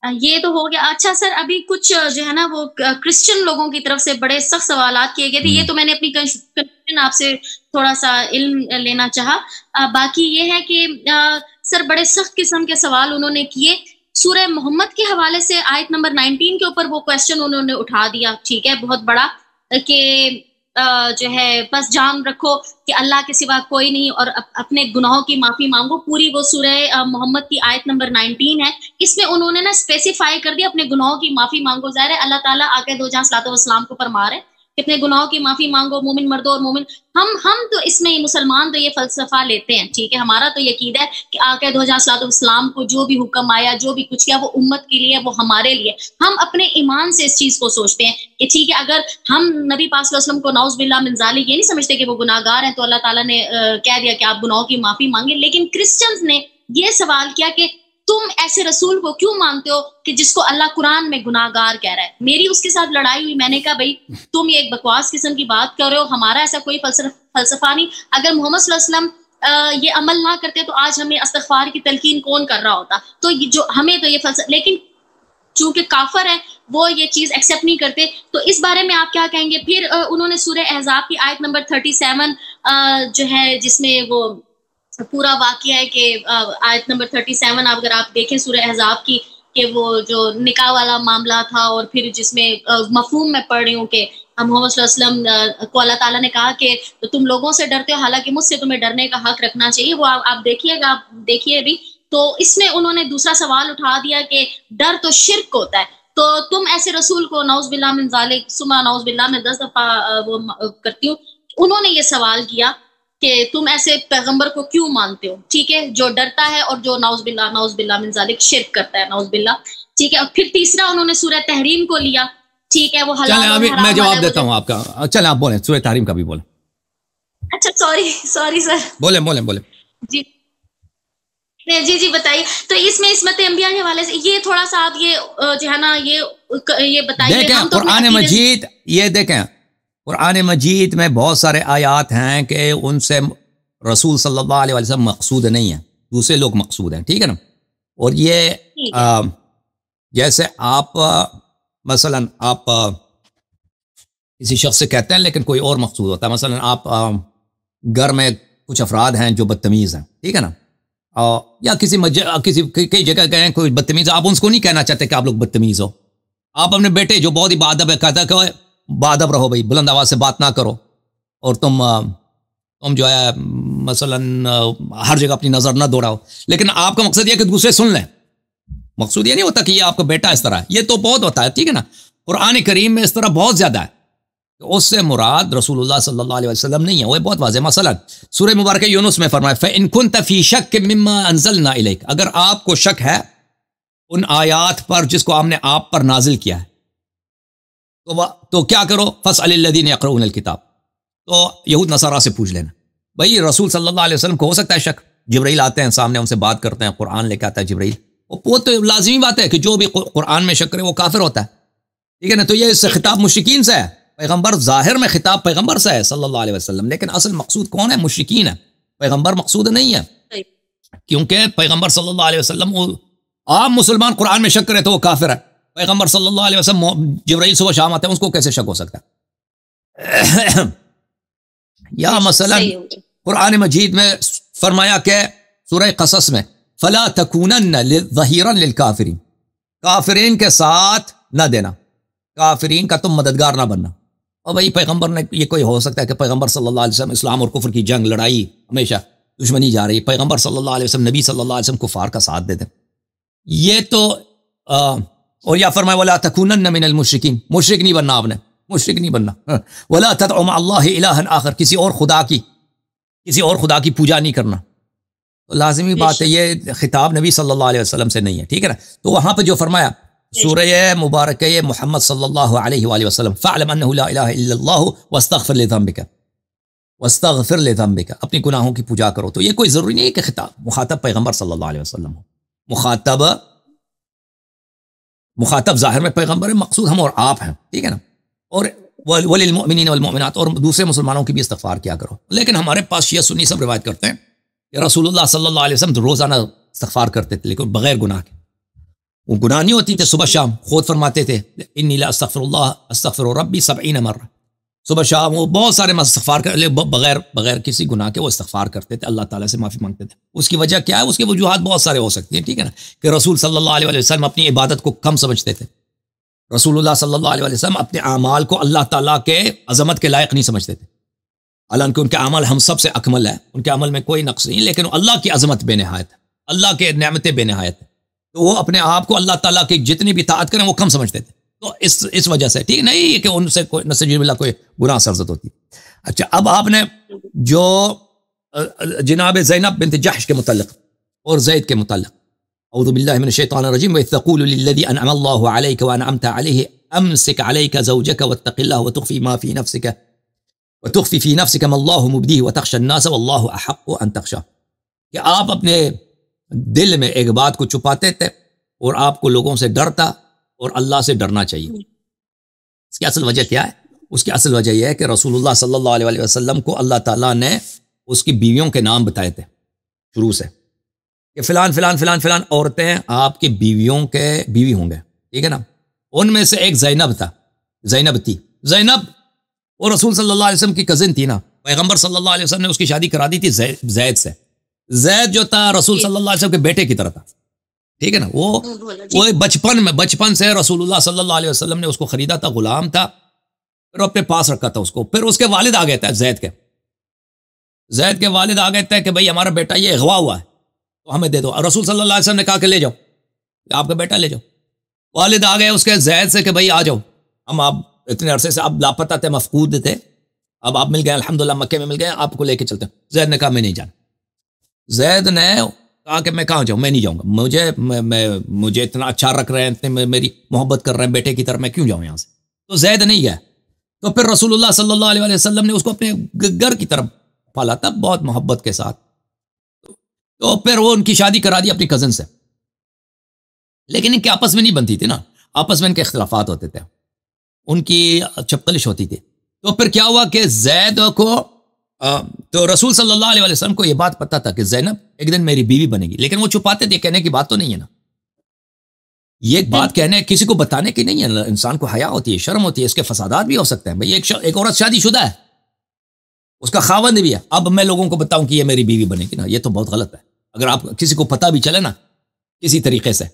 یہ تو ہو گیا. اچھا سر، ابھی کچھ جو ہے نا وہ کرسچن لوگوں کی طرف سے بڑے سخت سوالات کیے گئے تھے. یہ تو میں نے اپنی کنفیوژن آپ سے تھوڑا سا علم لینا چاہا. باقی یہ ہے کہ سر بڑے سخت قسم کے سوال انہوں نے کیے. سورہ محمد کے حوالے سے آیت نمبر 19 کے اوپر وہ کوشچن انہوں نے اٹھا دیا، ٹھیک ہے، بہت بڑا، کہ جو ہے بس جان رکھو کہ اللہ کے سوا کوئی نہیں اور اپنے گناہوں کی معافی مانگو. پوری وہ سورہ محمد کی آیت نمبر 19 ہے. اس میں انہوں نے نا اسپیسیفائی کر دیا اپنے گناہوں کی معافی مانگو. ظاہر ہے اللہ تعالیٰ آقا دو جہاں صلی اللہ علیہ وسلم کو فرما رہے کہ اپنے گناہوں کی معافی مانگو، مومن مردوں اور مومن. ہم تو اس میں مسلمان تو یہ فلسفہ لیتے ہیں، ٹھیک ہے، ہمارا تو یہ عقیدہ ہے کہ آقا دو جہاں صلی اللہ علیہ وسلم کو جو بھی حکم آیا، جو بھی کچھ کیا، وہ امت کے لیے، وہ ہمارے لیے. ہم اپنے ایمان سے اس چیز کو سوچتے ہیں کہ ٹھیک ہے، اگر ہم نبی پاک صلی اللہ علیہ وسلم کو نعوذ باللہ من ذالک یہ نہیں سمجھتے کہ وہ گناہ گار ہیں، تو اللہ تعالیٰ نے کہہ دیا کہ آپ گناہوں کی معافی مانگیں. لیکن کرسچنز نے یہ سوال کیا کہ تم ایسے رسول کو کیوں مانتے ہو کہ جس کو اللہ قرآن میں گناہ گار کہہ رہا ہے. میری اس کے ساتھ لڑائی ہوئی. میں نے کہا بھائی تم یہ ایک بکواس قسم کی بات کر رہے ہو، ہمارا ایسا کوئی فلسفہ نہیں. اگر محمد صلی اللہ علیہ وسلم یہ عمل نہ کرتے تو آج ہمیں استغفار کی تلقین کون کر رہا ہوتا. تو جو ہمیں تو یہ فلسفہ، لیکن چونکہ کافر ہیں وہ یہ چیز ایکسیپٹ نہیں کرتے. تو اس بارے میں آپ کیا کہیں گے؟ پھر انہوں نے سورہ احزاب کی آیت نمبر 37 جو ہے جس میں وہ پورا واقعہ ہے کہ آیت نمبر 37 اگر آپ دیکھیں سورہ احزاب کی، کہ وہ جو نکاح والا معاملہ تھا، اور پھر جس میں مفہوم میں پڑھ رہی ہوں کہ محمد صلی اللہ علیہ وسلم کو اللہ تعالیٰ نے کہا کہ تم لوگوں سے ڈرتے ہو، حالانکہ مجھ سے تمہیں ڈرنے کا حق رکھنا چاہیے. وہ آپ دیکھیے گا، آپ دیکھیے بھی. تو اس میں انہوں نے دوسرا سوال اٹھا دیا کہ ڈر تو شرک ہوتا ہے، تو تم ایسے رسول کو نعوذ باللہ من ذالک ثم نعوذ باللہ میں 10 دفعہ وہ کرتی ہوں. انہوں نے یہ سوال کیا کہ تم ایسے پیغمبر کو کیوں مانتے ہو، ٹھیک ہے، جو ڈرتا ہے اور جو نعوذ باللہ من ذالک شرک کرتا ہے، نعوذ باللہ، ٹھیک ہے. اور پھر تیسرا انہوں نے سورہ تحریم کو لیا، ٹھیک ہے، وہ حلال اور حرام. میں جواب دیتا ہوں آپ کا. چلیں آپ بولیں، سورہ تحریم کا بھی بولیں. اچھا سوری سر، بولیں. جی بتائیے. تو اس میں عصمت انبیاء کے حوالے سے یہ تھوڑا سا آپ یہ جو ہے نا یہ بتائیے. دیکھیں قرآن مجید، یہ دیکھیں قرآن مجید میں بہت سارے آیات ہیں کہ ان سے رسول صلی اللہ علیہ وسلم مقصود نہیں ہیں، دوسرے لوگ مقصود ہیں، ٹھیک ہے نا. اور یہ جیسے آپ مثلا آپ کسی شخص سے کہتے ہیں لیکن کوئی اور مقصود ہوتا ہے. مثلا آپ گھر میں کچھ افراد ہیں جو بدتمیز ہیں، ٹھیک ہے نا، یا کسی کئی جگہ گئے ہیں کوئی بدتمیز، آپ ان کو نہیں کہنا چاہتے کہ آپ لوگ بدتمیز ہو. آپ اپنے بیٹے جو بہت ہی باادب ہے کہتا ہے کہ باادب رہو بھائی، بلند آواز سے بات نہ کرو، اور تم جو ہے مثلا ہر جگہ اپنی نظر نہ دوڑاؤ. لیکن آپ کا مقصد یہ کہ دوسرے سن لیں. مقصود یہ نہیں ہوتا کہ یہ آپ کا بیٹا اس طرح ہے، یہ تو بہت ہوتا ہے، ٹھیک ہے نا. قرآن کریم میں اس طرح بہت زیادہ ہے. اس سے مراد رسول اللہ صلی اللہ علیہ وسلم نہیں ہے، وہ بہت واضح. مثلا سورہ مبارکہ یونس میں فرمایا فَإِن كُنْتَ فِي شَكٍّ مِّمَّا أَنزَلْنَا إِلَيْكَ، اگر آپ کو شک ہے ان آیات پر جس کو ہم نے آپ پر نازل کیا ہے تو کیا کرو، فَاسْأَلِ الَّذِينَ يَقْرَؤُونَ الْكِتَابَ، تو یہود نصارہ سے پوچھ لینا. بھائی رسول صلی اللہ علیہ وسلم کو ہو سکتا ہے شک، جبرائیل آتے ہیں سامنے، ان سے بات کرتے ہیں، قرآن لے کے آتا ہے جبرائیل، وہ تو لازمی بات ہے کہ جو بھی قرآن میں شک کرے وہ کافر ہوتا ہے، ٹھیک ہے نا. تو یہ اس سے خطاب مشرکین سے ہے. پیغمبر ظاہر میں خطاب پیغمبر سے ہے صلی اللہ علیہ وسلم، لیکن اصل مقصود کون ہے؟ مشرکین ہے، پیغمبر مقصود نہیں ہے. کیونکہ پیغمبر صلی اللہ علیہ وسلم، عام مسلمان قرآن میں شک کرے تو وہ کافر ہے. پیغمبر صلی اللہ علیہ وسلم جبرائیل صبح شام آتے ہیں، اس کو کیسے شک ہو سکتا ہے؟ یا مثلا قرآن مجید میں فرمایا کہ سورہ قصص میں فَلَا تَكُونَنَّ ظَهِيرًا لِلْكَافِرِينَ، کافرین کے ساتھ نہ دینا، کافرین کا تم مددگار نہ بننا. اور بھائی پیغمبر نے، یہ کوئی ہو سکتا ہے کہ پیغمبر صلی اللہ علیہ وسلم اسلام اور کفر کی جنگ لڑائی، ہمیشہ دشمنی جا رہی، پیغمبر صلی اللہ علیہ وسلم، نبی صلی اللہ علیہ وسلم کفار کا ساتھ دیتے، یہ تو اور یا فرمایا وَلَا تَكُونَنَّ مِنَ الْمُشْرِكِينَ، مشرک نہیں بننا، آپ نے مشرک نہیں بننا. وَلَا تَدْعُ مَعَ اللَّهِ إِلَٰهًا آخر، کسی اور خدا کی پوجا نہیں کرنا. تو لازمی بات ہے یہ خطاب نبی صلی اللہ علیہ وسلم سے نہیں ہے، ٹھیک ہے نا. تو وہاں پہ جو فرمایا سورہ مبارکہ محمد صلی اللہ علیہ وآلہ وسلم فَاعْلَمْ أَنَّهُ لَا إِلَٰهَ إِلَّا اللَّهُ وَاسْتَغْفِرْ لِذَنبِكَ، اپنی گناہوں کی پوجا کرو. تو یہ کوئی ضروری نہیں ہے کہ خطاب مخاطب پیغمبر صلی اللہ علیہ وسلم ہو. مخاطب ظاہر میں پیغمبر ہے، مقصود ہم اور آپ ہیں، ٹھیک ہے نا. اور وَلِلْمُؤْمِنِينَ وَالْمُؤْمِنَاتِ، اور دوسرے مسلمانوں کی بھی استغفار کیا کرو. لیکن ہمارے پاس شیعہ سنی سب روایت کرتے ہیں کہ رسول اللہ صلی اللہ علیہ وسلم روزانہ استغفار کرتے تھے، لیکن بغیر گناہ کے. وہ گناہ نہیں ہوتی تھے صبح شام، خود فرماتے تھے انی لا استغفر اللہ استغفر ربی 70 مرہ، صبح شام وہ بہت سارے استغفار بغیر کسی گناہ کے وہ استغفار کرتے تھے، اللہ تعالیٰ سے معافی مانگتے تھے۔ اس کی وجہ کیا ہے؟ اس کی وجوہات بہت سارے ہو سکتی ہیں، ٹھیک ہے نا، کہ رسول صلی اللہ علیہ وسلم اپنی عبادت کو کم سمجھتے تھے، رسول اللہ صلی اللہ علیہ وسلم اپنے اعمال کو اللہ تعالیٰ کے عظمت کے لائق نہیں سمجھتے تھے، حالانکہ ان کے اعمال ہم سب سے اکمل ہے، ان کے عمل میں کوئی نقص نہیں، لیکن اللہ کی عظمت بے نہایت ہے، اللہ کے نعمتیں بے نہایت ہے، تو وہ اپنے آپ کو اللہ تعالیٰ کی جتنی بھی اطاعت کریں وہ کم سمجھتے تھے، تو اس وجہ سے ٹھیک نہیں کہ ان سے کوئی نسج باللہ کوئی گناہ سرزد ہوتی۔ اچھا، اب آپ نے جو جناب زینب بنت جحش کے متعلق اور زید کے متعلق، اعوذ باللہ من الشیطان الرجیم، وَإِذْ تَقُولُ لِلَّذِي أَنْعَمَ اللَّهُ عَلَيْكَ وَأَنْعَمْتَ عَلَيْهِ أَمْسِكْ عَلَيْكَ زَوْجَكَ وَاتَّقِ اللَّهَ وَتُخْفِي فِي نَفْسِكَ مَا اللَّهُ مُبْدِيهِ وَتَخْشَى النَّاسَ وَاللَّهُ أَحَقُّ أَنْ تَخْشَاهُ، کہ آپ اپنے دل میں ایک بات کو چھپاتے تھے اور آپ کو لوگوں سے ڈرتا اور اللہ سے ڈرنا چاہیے۔ اس کی اصل وجہ کیا ہے؟ اس کی اصل وجہ یہ ہے کہ رسول اللہ صلی اللہ علیہ وسلم کو اللہ تعالیٰ نے اس کی بیویوں کے نام بتائے تھے شروع سے، کہ فلان فلان فلان فلان عورتیں آپ کی بیویوں کے بیوی ہوں گے، ٹھیک ہے نا، ان میں سے ایک زینب تھی، زینب وہ رسول صلی اللہ علیہ وسلم کی کزن تھی نا، پیغمبر صلی اللہ علیہ وسلم نے اس کی شادی کرا دی تھی زید سے، زید جو تھا رسول صلی اللہ علیہ وسلم کے بیٹے کی طرح تھا، ٹھیک ہے نا، وہ بچپن سے رسول اللہ صلی اللہ علیہ وسلم نے اس کو خریدا تھا، غلام تھا، پھر اپنے پاس رکھا تھا اس کو، پھر اس کے والد آ گئے تھے، زید کے والد آ گئے تھے کہ بھئی ہمارا بیٹا یہ اغوا ہوا ہے تو ہمیں دے دو، رسول صلی اللہ علیہ وسلم نے کہا کہ لے جاؤ، آپ کا بیٹا لے جاؤ، والد آ گئے اس کے زید سے کہ بھئی آ جاؤ، ہم آپ اتنے عرصے سے آپ لاپتہ تھے، مفقود تھے، اب آپ مل گئے، الحمدللہ مکے میں مل گئے، آپ کو لے کے چلتے ہیں۔ زید نے کہا میں نہیں جانا، زید نے کہا کہ میں کہاں جاؤں، میں نہیں جاؤں گا، مجھے اتنا اچھا رکھ رہے ہیں، اتنے میری محبت کر رہے ہیں بیٹے کی طرح، میں کیوں جاؤں یہاں سے، تو زید نہیں گیا، تو پھر رسول اللہ صلی اللہ علیہ وسلم نے اس کو اپنے گھر کی طرف پالا تھا بہت محبت کے ساتھ، تو پھر وہ ان کی شادی کرا دی اپنی کزن سے، لیکن ان کے آپس میں نہیں بنتی تھی نا، آپس میں ان کے اختلافات ہوتے تھے، ان کی چپکلش ہوتی تھی، تو پھر کیا ہوا کہ زید کو تو رسول صلی اللہ علیہ وسلم کو یہ بات پتا تھا کہ زینب ایک دن میری بیوی بنے گی، لیکن وہ چھپاتے تھے، کہنے کی بات تو نہیں ہے نا، یہ ایک بات کہنے کسی کو بتانے کی نہیں ہے، انسان کو حیا ہوتی ہے، شرم ہوتی ہے، اس کے فسادات بھی ہو سکتے ہیں، بھئی ایک عورت شادی شدہ ہے، اس کا خاوند بھی ہے، اب میں لوگوں کو بتاؤں کہ یہ میری بیوی بنے گی نا، یہ تو بہت غلط ہے۔ اگر آپ کسی کو پتہ بھی چلے نا کسی طریقے سے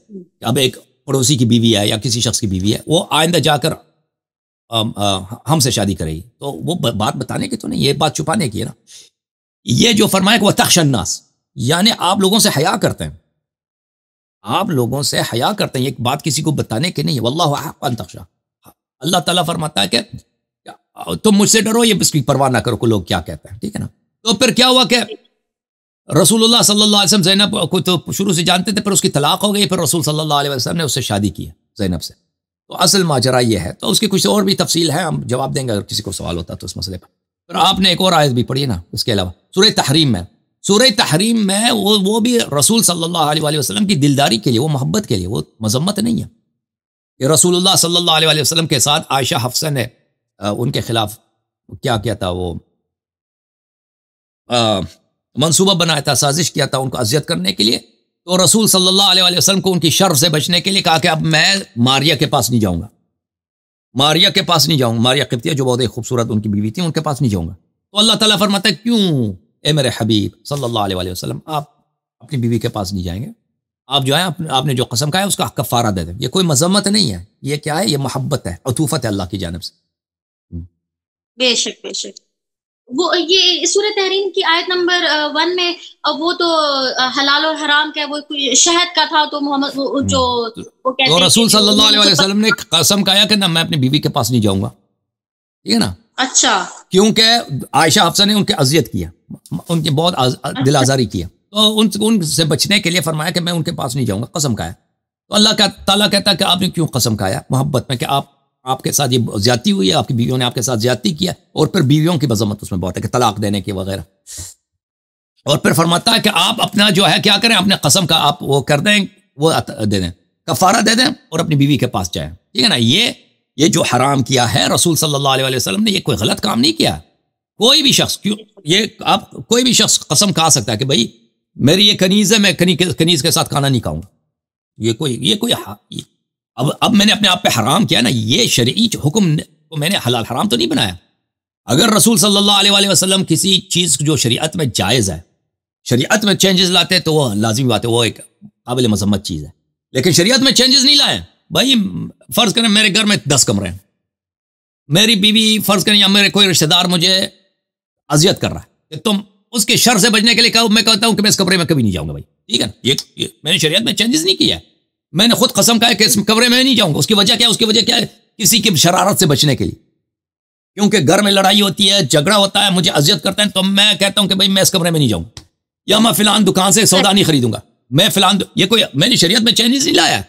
اب ایک پڑوسی کی بیوی ہے یا کسی شخص کی بیوی ہے، وہ آئندہ جا کر ہم سے شادی کرے گی، تو وہ بات بتانے کی تو نہیں، یہ بات چھپانے کی ہے نا۔ یہ جو فرمایا کہ وہ تخشى الناس، یعنی آپ لوگوں سے حیا کرتے ہیں، آپ لوگوں سے حیا کرتے ہیں، یہ بات کسی کو بتانے کی نہیں ہے، واللہ احق ان تخشى، اللہ تعالیٰ فرماتا ہے کہ تم مجھ سے ڈرو، یہ اس کی پرواہ نہ کرو کہ لوگ کیا کہتے ہیں، ٹھیک ہے نا۔ تو پھر کیا ہوا کہ رسول اللہ صلی اللہ علیہ وسلم زینب کو تو شروع سے جانتے تھے، پھر اس کی طلاق ہو گئی، پھر رسول صلی اللہ علیہ وسلم نے اس سے شادی کی ہے زینب سے، تو اصل ماجرا یہ ہے، تو اس کی کچھ اور بھی تفصیل ہے، ہم جواب دیں گے اگر کسی کو سوال ہوتا تو اس مسئلے پر۔ پھر آپ نے ایک اور آیت بھی پڑھی نا اس کے علاوہ، سورہ تحریم میں وہ بھی رسول صلی اللہ علیہ وسلم کی دلداری کے لیے، وہ محبت کے لیے، وہ مذمت نہیں ہے کہ رسول اللہ صلی اللہ علیہ وسلم کے ساتھ عائشہ حفصہ نے ان کے خلاف کیا کیا تھا، وہ منصوبہ بنایا تھا، سازش کیا تھا ان کو اذیت کرنے کے لیے، تو رسول صلی اللہ علیہ وسلم کو ان کی شر سے بچنے کے لیے کہا کہ اب میں ماریہ کے پاس نہیں جاؤں گا، ماریہ کے پاس نہیں جاؤں گا، ماریہ قبطیہ جو بہت خوبصورت ان کی بیوی تھی، ان کے پاس نہیں جاؤں گا۔ تو اللہ تعالیٰ فرماتا ہے کیوں اے میرے حبیب صلی اللہ علیہ وسلم، آپ اپنی بیوی کے پاس نہیں جائیں گے، آپ جو ہیں آپ نے جو قسم کھایا اس کا کفارہ دے دیں، یہ کوئی مذمت نہیں ہے، یہ کیا ہے، یہ محبت ہے، عطوفت ہے اللہ کی جانب سے۔ بے شک بے شک، وہ یہ سورہ تحریم کی آیت نمبر 1 میں وہ تو حلال اور حرام کا وہ شہد کا تھا، تو محمد جو وہ کہتے ہیں تو رسول صلی اللہ علیہ وسلم نے قسم کھایا کہ نہ میں اپنی بیوی کے پاس نہیں جاؤں گا، ٹھیک ہے نا، اچھا، کیونکہ عائشہ حفصہ نے ان کے اذیت کیا، ان کی بہت دل آزاری کیا، تو ان سے بچنے کے لیے فرمایا کہ میں ان کے پاس نہیں جاؤں گا، قسم کھایا۔ تو اللہ تعالیٰ کہتا ہے کہ آپ نے کیوں قسم کھایا، محبت میں، کہ آپ کے ساتھ یہ زیادتی ہوئی ہے، آپ کی بیویوں نے آپ کے ساتھ زیادتی کیا، اور پھر بیویوں کی مذمت اس میں بہت ہے کہ طلاق دینے کی وغیرہ، اور پھر فرماتا ہے کہ آپ اپنا جو ہے کیا کریں، اپنے قسم کا آپ وہ کر دیں، وہ دے دیں، کفارہ دے دیں، اور اپنی بیوی کے پاس جائیں، ٹھیک ہے نا۔ یہ جو حرام کیا ہے رسول صلی اللہ علیہ وسلم نے، یہ کوئی غلط کام نہیں کیا، کوئی بھی شخص کوئی بھی شخص قسم کھا سکتا ہے کہ بھائی میری یہ کنیز ہے، میں کنیز کے ساتھ کھانا نہیں کھاؤں گا، یہ کوئی اب میں نے اپنے آپ پہ حرام کیا نا، یہ شرعی حکم کو میں نے حلال حرام تو نہیں بنایا. اگر رسول صلی اللہ علیہ وآلہ وسلم کسی چیز جو شریعت میں جائز ہے، شریعت میں چینجز لاتے تو وہ لازمی بات ہے، وہ ایک قابل مذمت چیز ہے. لیکن شریعت میں چینجز نہیں لائے. بھائی فرض کریں میرے گھر میں 10 کمرے ہیں، میری بیوی فرض کریں یا میرے کوئی رشتہ دار مجھے اذیت کر رہا ہے کہ تم اس کے شر سے بچنے کے لیے کہو، میں کہتا ہوں کہ میں اس کمرے میں کبھی نہیں جاؤں گا. بھائی ٹھیک ہے نا، یہ میں نے شریعت میں چینجز نہیں کیا ہے، میں نے خود قسم کہا ہے کہ اس کمرے میں نہیں جاؤں گا. اس کی وجہ کیا ہے؟ اس کی وجہ کیا ہے؟ کسی کی شرارت سے بچنے کے لیے، کیونکہ گھر میں لڑائی ہوتی ہے، جھگڑا ہوتا ہے، مجھے اذیت کرتے ہیں، تو میں کہتا ہوں کہ بھائی میں اس کمرے میں نہیں جاؤں، یا میں فلان دکان سے سودا نہیں خریدوں گا، میں فلان یہ کوئی میں نے شریعت میں چینجز نہیں لایا.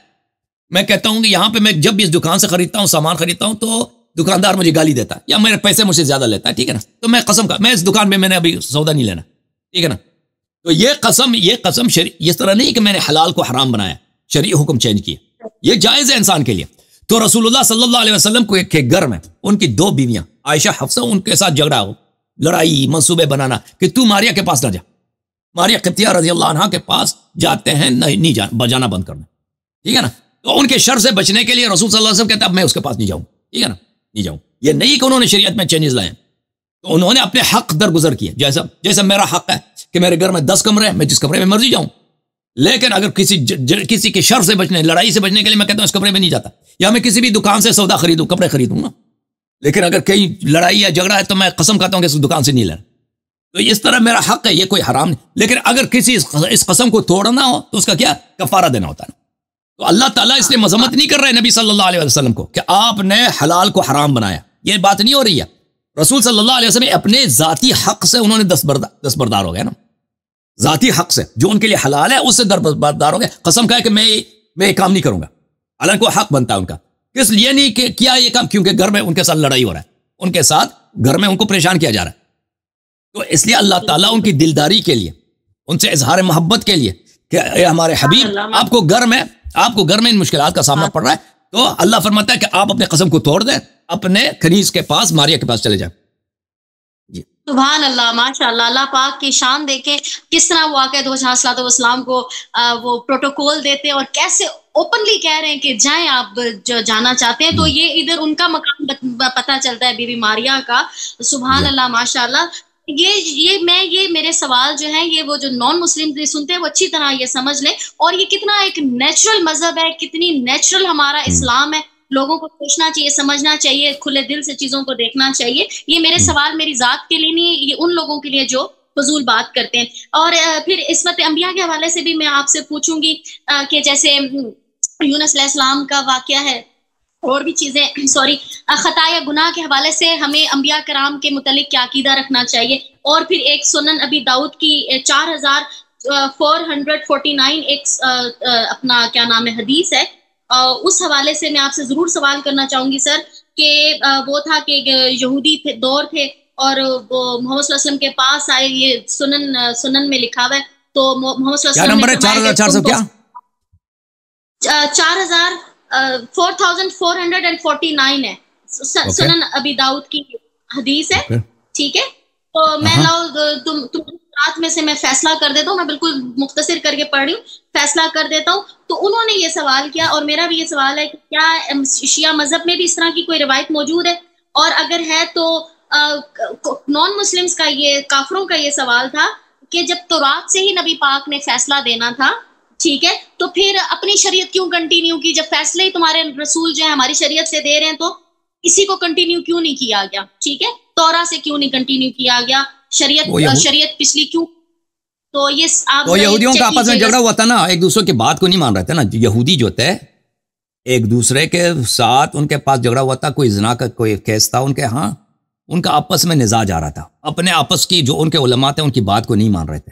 میں کہتا ہوں کہ یہاں پہ میں جب بھی اس دکان سے خریدتا ہوں، سامان خریدتا ہوں، تو دکاندار مجھے گالی دیتا ہے یا میرے پیسے مجھ سے زیادہ لیتا ہے، ٹھیک ہے نا، تو میں قسم کا میں اس دکان میں نے ابھی سودا نہیں لینا، ٹھیک ہے نا. تو یہ قسم اس طرح نہیں کہ میں نے حلال کو حرام بنایا، شرعی حکم چینج کیا، یہ جائز ہے انسان کے لیے. تو رسول اللہ صلی اللہ علیہ وسلم کو ایک گھر میں ان کی 2 بیویاں عائشہ حفصہ، ان کے ساتھ جھگڑا ہو، لڑائی، منصوبے بنانا کہ تو ماریا کے پاس نہ جا، ماریا قبطیہ رضی اللہ عنہا کے پاس جاتے ہیں، نہیں جانا بند کرنا، ٹھیک ہے نا. تو ان کے شر سے بچنے کے لیے رسول صلی اللہ علیہ وسلم کہتے ہیں اب میں اس کے پاس نہیں جاؤں، ٹھیک ہے نا، نہیں جاؤں. یہ نہیں کہ انہوں نے شریعت میں چینجز لائے، تو انہوں نے اپنے حق درگزر کیے. جیسا میرا حق ہے کہ میرے گھر میں 10 کمرے ہیں، میں جس کمرے میں مرضی جاؤں، لیکن اگر کسی کے شر سے بچنے، لڑائی سے بچنے کے لیے میں کہتا ہوں اس کمرے میں نہیں جاتا، یا میں کسی بھی دکان سے سودا خریدوں، کپڑے خریدوں نا، لیکن اگر کہیں لڑائی یا جھگڑا ہے تو میں قسم کھاتا ہوں کہ اس دکان سے نہیں لینا. تو اس طرح میرا حق ہے، یہ کوئی حرام نہیں. لیکن اگر کسی اس قسم کو توڑنا ہو تو اس کا کیا کفارہ دینا ہوتا ہے. تو اللہ تعالیٰ اس لیے مذمت نہیں کر رہے نبی صلی اللہ علیہ وسلم کو کہ آپ نے حلال کو حرام بنایا، یہ بات نہیں ہو رہی ہے. رسول صلی اللہ علیہ وسلم اپنے ذاتی حق سے انہوں نے دستبردار ہو گئے نا، ذاتی حق سے جو ان کے لیے حلال ہے اس سے دستبردار ہو گئے. قسم کہا کہ میں یہ کام نہیں کروں گا، حالانکہ کو حق بنتا ہے ان کا. کس لیے نہیں کہ کیا یہ کام؟ کیونکہ گھر میں ان کے ساتھ لڑائی ہو رہا ہے، ان کے ساتھ گھر میں ان کو پریشان کیا جا رہا ہے. تو اس لیے اللہ تعالیٰ ان کی دلداری کے لیے، ان سے اظہار محبت کے لیے کہ اے ہمارے حبیب، آپ کو گھر میں ان مشکلات کا سامنا پڑ رہا ہے، تو اللہ فرماتا ہے کہ آپ اپنے قسم کو توڑ دیں، اپنے کنیز کے پاس، ماریا کے پاس چلے جائیں. سبحان اللہ، ماشاء اللہ. اللہ پاک کی شان دیکھیں کس طرح وہ آقا علیہ السلام کو وہ پروٹوکول دیتے اور کیسے اوپنلی کہہ رہے ہیں کہ جائیں آپ جو جانا چاہتے ہیں. تو یہ ادھر ان کا مقام پتہ چلتا ہے بی بی ماریا کا. سبحان اللہ، ماشاء اللہ. یہ میرے سوال جو ہیں یہ وہ جو نان مسلم سنتے ہیں وہ اچھی طرح یہ سمجھ لیں، اور یہ کتنا ایک نیچرل مذہب ہے، کتنی نیچرل ہمارا اسلام ہے. لوگوں کو سوچنا چاہیے، سمجھنا چاہیے، کھلے دل سے چیزوں کو دیکھنا چاہیے. یہ میرے سوال میری ذات کے لیے نہیں، یہ ان لوگوں کے لیے جو فضول بات کرتے ہیں. اور پھر عصمت انبیاء کے حوالے سے بھی میں آپ سے پوچھوں گی کہ جیسے یونس علیہ السلام کا واقعہ ہے اور بھی چیزیں، خطایا گناہ کے حوالے سے ہمیں انبیاء کرام کے متعلق کیا عقیدہ رکھنا چاہیے. اور پھر ایک سنن ابی داؤد کی 4449 ایک اپنا کیا نام ہے حدیث ہے، اس حوالے سے میں آپ سے ضرور سوال کرنا چاہوں گی سر، کہ وہ تھا کہ یہودی دور تھے اور وہ محمد صلی اللہ علیہ وسلم کے پاس آئے. یہ سنن میں لکھا ہوا ہے. تو محمد صلی اللہ علیہ وسلم نے 4449 ہے، سنن ابی داؤد کی حدیث ہے، ٹھیک ہے. تو میں تم رات میں سے میں فیصلہ کر دیتا ہوں، میں بالکل مختصر کر کے پڑھ رہی ہوں، فیصلہ کر دیتا ہوں. تو انہوں نے یہ سوال کیا، اور میرا بھی یہ سوال ہے کہ کیا شیعہ مذہب میں بھی اس طرح کی کوئی روایت موجود ہے، اور اگر ہے تو نان مسلمز کا، یہ کافروں کا یہ سوال تھا کہ جب تورات سے ہی نبی پاک نے فیصلہ دینا تھا، ٹھیک ہے، تو پھر اپنی شریعت کیوں کنٹینیو کی؟ جب فیصلے ہی تمہارے رسول جو ہے ہماری شریعت سے دے رہے ہیں تو اسی کو کنٹینیو کیوں نہیں کیا گیا؟ ٹھیک ہے، تورا سے کیوں نہیں کنٹینیو کیا گیا؟ شریعت پچھلی کیوں؟ تو یہ یہودیوں کا آپس میں جھگڑا ہوا تھا نا، ایک دوسرے کی بات کو نہیں مان رہے تھے نا. یہودی جو تھے ایک دوسرے کے ساتھ، ان کے پاس جھگڑا ہوا تھا، کوئی زنا کا کوئی کیس تھا ان کے ہاں، ان کا آپس میں نزاع جا رہا تھا، اپنے آپس کی جو ان کے علماء تھے ان کی بات کو نہیں مان رہے تھے.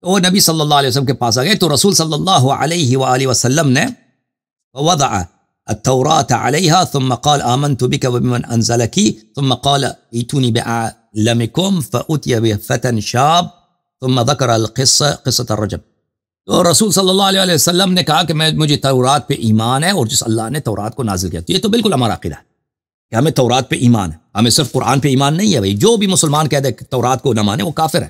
تو وہ نبی صلی اللہ علیہ وسلم کے پاس آ گئے. تو رسول صلی اللہ علیہ وآلہ وسلم نے وضع التوراة عليها ثم قال آمنت بك وبمن أنزلك ثم قال ائتوني بأعلمكم فأتي بفتى شاب ثم ذكر قصة الرجم. تو رسول صلی اللہ علیہ وسلم نے کہا کہ مجھے تورات پہ ایمان ہے، اور جس اللہ نے تورات کو نازل کیا. تو یہ تو بالکل ہمارا عقیدہ ہے کہ ہمیں تورات پہ ایمان ہے، ہمیں صرف قرآن پہ ایمان نہیں ہے. بھائی جو بھی مسلمان کہہ دے کہ تورات کو نہ مانے وہ کافر ہے.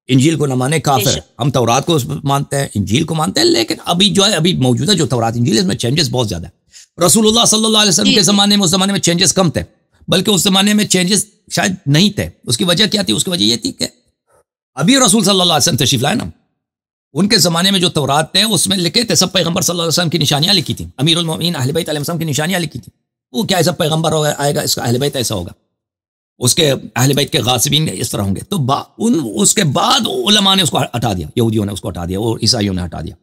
انجیل کو نہ مانے کافر ہے. ہم تورات کو مانتے ہیں، انجیل کو مانتے ہیں، لیکن ابھی جو ہے ابھی موجودہ جو تورات انجیل ہے اس میں چینجز بہت زیادہ ہے. رسول اللہ صلی اللہ علیہ وسلم کے زمانے میں، اس زمانے میں چینجز کم تھے، بلکہ اس زمانے میں چینجز شاید نہیں تھے. اس کی وجہ کیا تھی؟ اس کی وجہ یہ تھی کہ ابھی رسول صلی اللہ علیہ وسلم تشریف لائے نا، ان کے زمانے میں جو تورات تھے اس میں لکھے تھے سب پیغمبر صلی اللہ علیہ وسلم کی نشانیاں لکھی تھیں، امیر المومنین اہل بیت علیہ السلام کی نشانیاں لکھی تھیں. وہ کیا ایسا پیغمبر آئے گا اس کا اہل بیت ایسا ہوگا، اس کے اہل بیت کے غاصبین اس طرح ہوں گے. تو اس کے بعد علماء نے اس کو ہٹا دیا، یہودیوں نے اس کو ہٹا دیا اور عیسائیوں نے ہٹا دیا.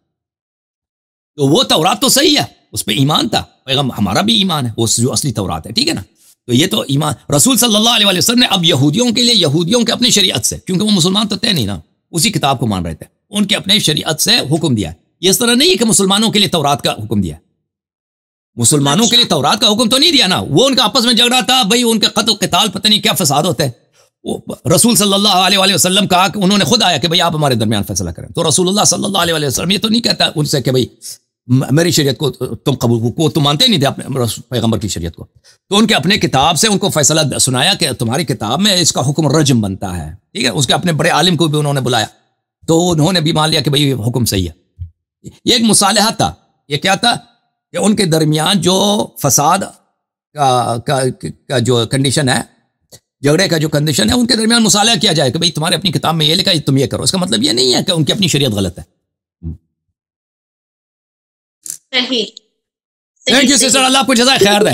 تو وہ تورات تو صحیح ہے، اس پہ ایمان تھا، پیغمبر ہمارا بھی ایمان ہے، وہ جو اصلی تورات ہے، ٹھیک ہے نا. تو یہ تو ایمان رسول صلی اللہ علیہ وسلم نے اب یہودیوں کے لیے، یہودیوں کے اپنی شریعت سے، کیونکہ وہ مسلمان تو تھے نہیں نا، اسی کتاب کو مان رہے تھے، ان کے اپنے شریعت سے حکم دیا ہے. یہ اس طرح نہیں ہے کہ مسلمانوں کے لیے تورات کا حکم دیا ہے، مسلمانوں کے لیے تورات کا حکم تو نہیں دیا نا. وہ ان کا آپس میں جھگڑا تھا بھائی، ان کے قتل قتال پتہ نہیں کیا فساد ہوتا ہے. رسول صلی اللہ علیہ وسلم کہا کہ انہوں نے خود آیا کہ بھئی آپ ہمارے درمیان فیصلہ کریں. تو رسول اللہ صلی اللہ علیہ وسلم یہ تو نہیں کہتا ان سے کہ بھئی میری شریعت کو تم قبول کو، تم مانتے نہیں تھے اپنے پیغمبر کی شریعت کو. تو ان کے اپنے کتاب سے ان کو فیصلہ سنایا کہ تمہاری کتاب میں اس کا حکم رجم بنتا ہے، ٹھیک ہے. اس کے اپنے بڑے عالم کو بھی انہوں نے بلایا، تو انہوں نے بھی مان لیا کہ بھئی حکم صحیح ہے. یہ ایک مصالحہ تھا. یہ کیا تھا کہ ان کے درمیان جو فساد کا جو کنڈیشن ہے، جھگڑے کا جو کنڈیشن ہے، ان کے درمیان مصالحہ کیا جائے کہ بھئی تمہارے اپنی کتاب میں یہ لکھا ہے تم یہ کرو. اس کا مطلب یہ نہیں ہے کہ ان کی اپنی شریعت غلط ہے. تھینک یو سسٹر، اللہ آپ کو جزائے خیر دے.